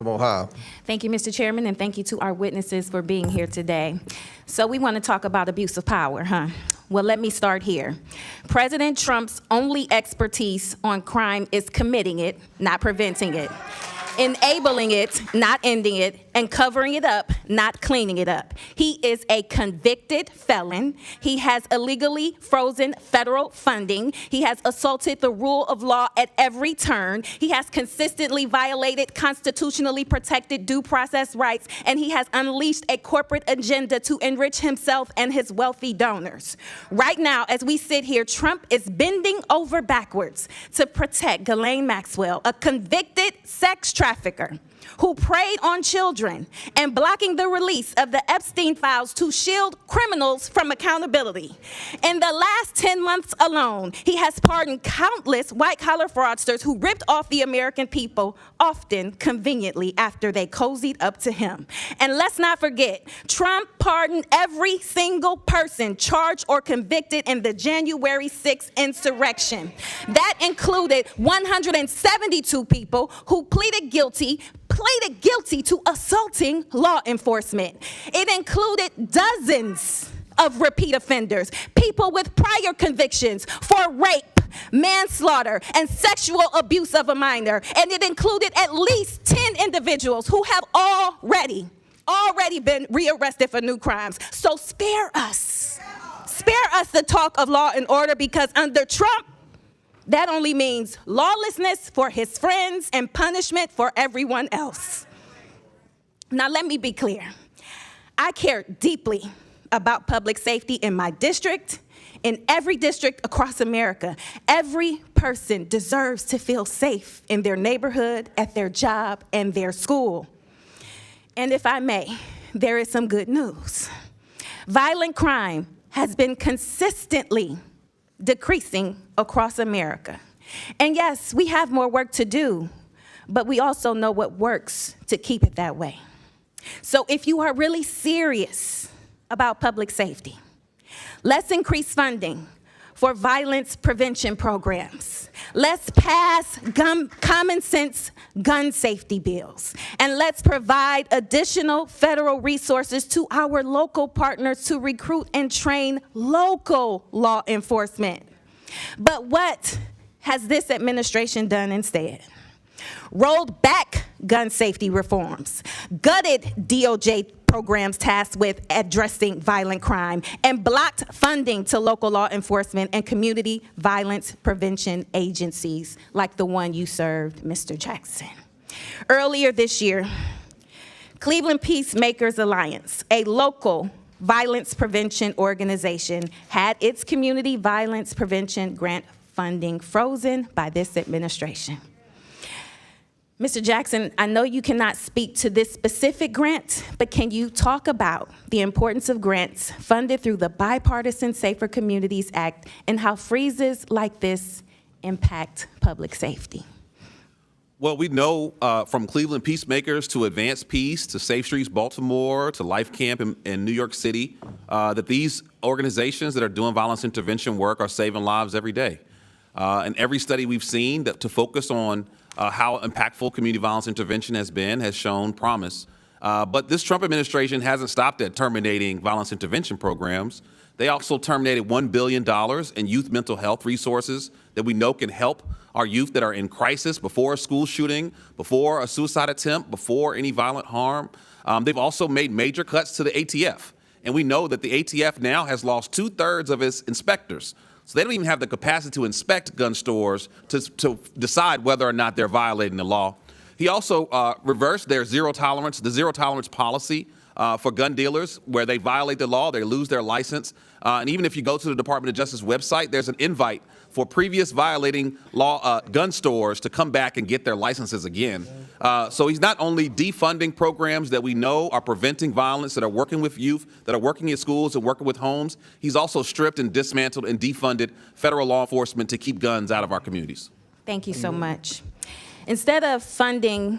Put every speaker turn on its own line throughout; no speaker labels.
Come on, high.
Thank you, Mr. Chairman, and thank you to our witnesses for being here today. So we want to talk about abuse of power, huh? Well, let me start here. President Trump's only expertise on crime is committing it, not preventing it, enabling it, not ending it, and covering it up, not cleaning it up. He is a convicted felon. He has illegally frozen federal funding. He has assaulted the rule of law at every turn. He has consistently violated constitutionally protected due process rights, and he has unleashed a corporate agenda to enrich himself and his wealthy donors. Right now, as we sit here, Trump is bending over backwards to protect Ghislaine Maxwell, a convicted sex trafficker who preyed on children, and blocking the release of the Epstein files to shield criminals from accountability. In the last 10 months alone, he has pardoned countless white-collar fraudsters who ripped off the American people, often conveniently after they cozied up to him. And let's not forget, Trump pardoned every single person charged or convicted in the January 6th insurrection. That included 172 people who pleaded guilty to assaulting law enforcement. It included dozens of repeat offenders, people with prior convictions for rape, manslaughter, and sexual abuse of a minor. And it included at least 10 individuals who have already been rearrested for new crimes. So spare us the talk of law and order, because under Trump, that only means lawlessness for his friends and punishment for everyone else. Now, let me be clear. I care deeply about public safety in my district, in every district across America. Every person deserves to feel safe in their neighborhood, at their job, and their school. And if I may, there is some good news. Violent crime has been consistently decreasing across America. And yes, we have more work to do, but we also know what works to keep it that way. So if you are really serious about public safety, let's increase funding for violence prevention programs. Let's pass common sense gun safety bills. And let's provide additional federal resources to our local partners to recruit and train local law enforcement. But what has this administration done instead? Rolled back gun safety reforms, gutted DOJ programs tasked with addressing violent crime, and blocked funding to local law enforcement and community violence prevention agencies like the one you served, Mr. Jackson. Earlier this year, Cleveland Peacemakers Alliance, a local violence prevention organization, had its community violence prevention grant funding frozen by this administration. Mr. Jackson, I know you cannot speak to this specific grant, but can you talk about the importance of grants funded through the Bipartisan Safer Communities Act and how freezes like this impact public safety?
Well, we know from Cleveland Peacemakers to Advance Peace to Safe Streets Baltimore to Life Camp in New York City that these organizations that are doing violence intervention work are saving lives every day. And every study we've seen to focus on how impactful community violence intervention has shown promise. But this Trump administration hasn't stopped at terminating violence intervention programs. They also terminated $1 billion in youth mental health resources that we know can help our youth that are in crisis before a school shooting, before a suicide attempt, before any violent harm. They've also made major cuts to the ATF. And we know that the ATF now has lost 2/3 of its inspectors. So they don't even have the capacity to inspect gun stores to decide whether or not they're violating the law. He also reversed their zero tolerance policy for gun dealers, where they violate the law, they lose their license. And even if you go to the Department of Justice website, there's an invite for previous violating law gun stores to come back and get their licenses again. So he's not only defunding programs that we know are preventing violence, that are working with youth, that are working in schools and working with homes, he's also stripped and dismantled and defunded federal law enforcement to keep guns out of our communities.
Thank you so much. Instead of funding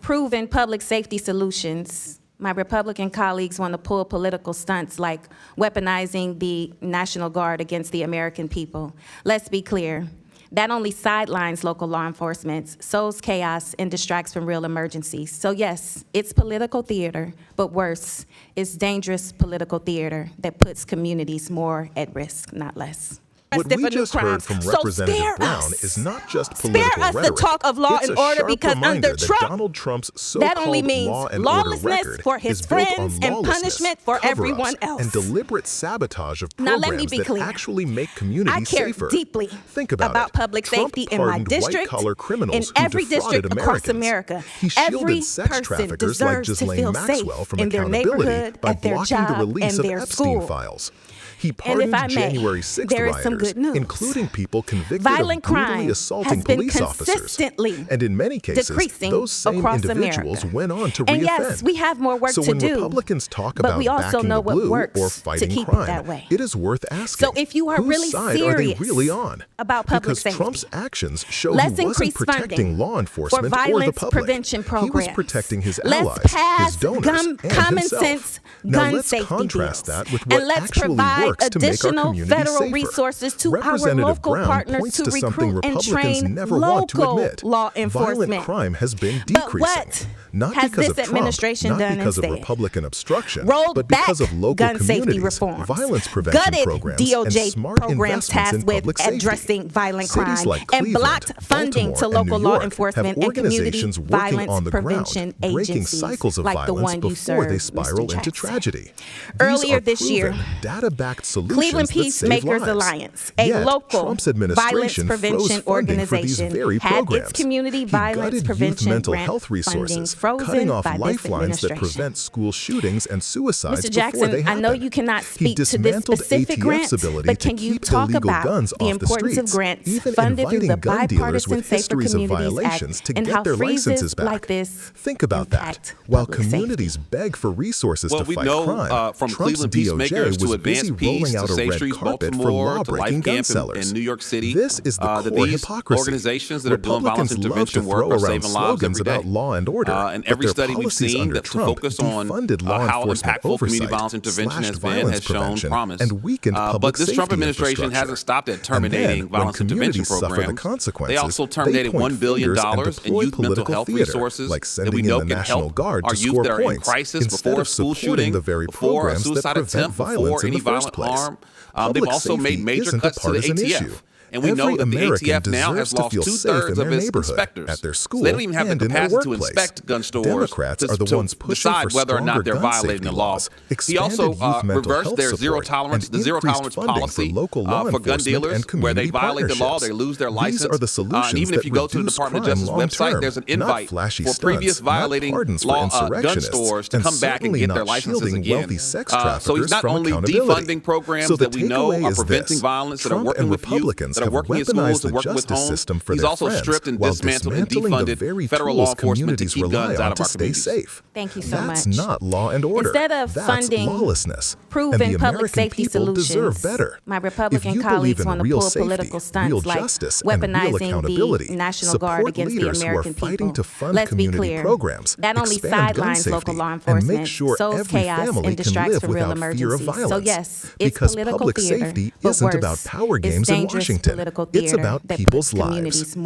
proven public safety solutions, my Republican colleagues want to pull political stunts like weaponizing the National Guard against the American people. Let's be clear. That only sidelines local law enforcement, sows chaos, and distracts from real emergencies. So yes, it's political theater, but worse, it's dangerous political theater that puts communities more at risk, not less.
What we just heard from Representative Brown is not just political rhetoric.
Spare us the talk of law and order, because under Trump,
Donald Trump's
that only
so-called
means
law and order
lawlessness
record
for his
is built on
friends and
lawlessness,
punishment for everyone
cover-ups,
else.
and deliberate sabotage of
Now,
programs
let me be
that
clear.
actually make communities
I care
safer.
deeply
Think about
public
Trump
safety in my
pardoned
district,
white-collar criminals
in
who
every
defrauded
district across
Americans.
America.
He shielded
Every
sex
person
traffickers like
deserves to
Ghislaine
feel
Maxwell
safe
from
in their
accountability
neighborhood,
by
at their
blocking the
job,
release
and
of
their
Epstein
school.
files. He
And
pardoned
if I may,
January 6th
there is some
rioters,
good news.
including people convicted
Violent
of brutally
crime
assaulting
has been
police officers.
consistently
And in many cases,
decreasing
those same
across
individuals
America.
went on to
And
reoffend.
yes, we have more work
so
to
when
do,
Republicans talk
but
about
we also
backing
know
the
what
blue
works
or
to
fighting
keep it
crime,
that way.
it is worth asking.
So if you are
whose
really
side
serious
are they really on?
about public
because
safety,
Trump's actions show
let's
he wasn't
increase
protecting
funding
law enforcement
for
or the
violence
public.
prevention programs.
He was protecting his
Let's
allies,
pass
his donors, and
common
himself.
sense
Now
gun
let's
safety
contrast
bills.
that with what
And let's
actually
provide
works to make our
additional
communities
federal
safer.
resources to our
Representative
local
Brown
partners
points
to
to something
recruit and
Republicans
train
never want to
local
admit.
law enforcement.
Violent crime has been
But
decreasing.
what
Not
has
because
this
of Trump,
administration
not
done
because
instead?
of Republican obstruction,
Rolled
but because
back
of local
gun safety
communities,
reforms,
violence prevention
gutted
programs,
DOJ
and smart
programs
investments
tasked
in
with
public safety.
addressing violent
Cities
crime,
like
and
Cleveland,
blocked funding to
Baltimore, and
local
New
law
York
enforcement
have
and community
organizations working
violence
on the
prevention
ground, breaking
agencies
cycles of
like the
violence
one you
before they
serve,
spiral
Mr.
into
Jackson.
tragedy.
Earlier
These are
this year,
proven, data-backed solutions
Cleveland
that save
Peacemakers
lives.
Alliance, a
Yet,
local
Trump's
violence
administration froze
prevention
funding for these
organization,
very
had
programs.
its community
He
violence
gutted
prevention
youth mental
grant
health
funding
resources,
frozen
cutting off
by this
lifelines that
administration.
prevent school shootings and suicides
Mr.
before they
Jackson, I
happen.
know you cannot
He
speak to this
dismantled
specific
ATF's
grant,
ability
but
to
can you
keep
talk
illegal
about
guns
the
off
importance
the
of
streets,
grants
even
funded through
inviting
the
gun dealers
Bipartisan
with
Safer
histories of
Communities
violations
Act
to
and
get
how
their licenses
freezes
back.
like this
Think about that.
impact
While
public safety?
communities beg for resources
Well,
to
we
fight
know
crime,
from
Trump's
Cleveland
DOJ
Peacemakers to
was
Advance
busy
Peace
rolling
to
out a
Safe
red
Streets
carpet for
Baltimore to
law-breaking
Life
gun
Camp
sellers.
in New York City.
This is the
that
core
these
hypocrisy.
organizations that are doing violence
Republicans love
intervention
to
work
throw
are
around
saving lives
slogans
every day.
about law and order,
And
but
every
their
study we've
policies
seen
under
that to
Trump
focus on
defunded law
how
enforcement
impactful community
oversight,
violence intervention
slashed
has been,
violence
has shown
prevention,
promise.
and weakened public
But this
safety
Trump administration
infrastructure.
hasn't stopped at
And
terminating
then,
violence
when
intervention
communities suffer the
programs.
consequences,
They also
they
terminated
point
$1 billion
fingers and
in
deploy
youth mental
political
health
theater,
resources
like
that
sending
we
in
know
the
can
National
help
Guard
our
to
youth
score
that are in
points,
crisis
instead
before
of
school
supporting
shooting,
the very
before a
programs that
suicide
prevent
attempt,
violence
before
in
any
the first
violent
place.
harm.
Public
They've also made
safety
major
isn't a
cuts to the
partisan
ATF.
issue.
And we know
Every
that the
American
ATF now
deserves
has
to
lost
feel safe
two-thirds
in their
of its
neighborhood,
inspectors.
at their school,
So they don't even have the
and in their
capacity to
workplace.
inspect gun stores
Democrats are the
to
ones pushing
decide
for
whether or not
stronger
they're
gun
violating
safety
the law.
laws,
He
expanded
also
youth mental
reversed
health
their zero
support,
tolerance,
and
the zero
increased
tolerance
funding
policy
for local law
for gun
enforcement
dealers,
and
where they
community
violate the law,
partnerships.
they lose their license.
These are the solutions
And even
that
if you go to the
reduce
Department of
crime
Justice website,
long-term,
there's an
not
invite
flashy
for previous
stunts, not
violating
pardons for
law gun
insurrectionists,
stores to
and
come back and
certainly
get
not
their licenses
shielding
again.
wealthy sex
So he's
traffickers
not
from
only
accountability.
defunding programs
So the
that we know
takeaway
are
is
preventing
this:
violence, that are
Trump
working
and
with youth,
Republicans
that are
have
working in schools,
weaponized
that
the
are working with
justice
homes.
system for
He's
their
also
friends,
stripped and
while
dismantled and
dismantling the
defunded
very
federal law
tools
enforcement to
communities
keep
rely
guns
on
out of
to
our
stay
communities.
safe.
Thank you so
That's
much.
not law and order.
Instead of
That's
funding
lawlessness.
proven
And the
public
American
safety
people
solutions,
deserve better.
my
If
Republican
you
colleagues
believe in
want to
real
pull
safety,
political stunts
real
like
justice, and real
weaponizing
accountability,
the National Guard
support
against the
leaders who are
American
fighting
people.
to fund
Let's be
community
clear,
programs,
that only
expand gun
sidelines local
safety,
law
and
enforcement,
make sure
sows
every
chaos,
family
and
can
distracts
live
from real
without fear of
emergencies. So
violence.
yes, it's
Because
political
public
theater,
safety
but
isn't
worse,
about power
it's
games in
dangerous
Washington.
political
It's
theater
about
that
people's
puts
lives.
communities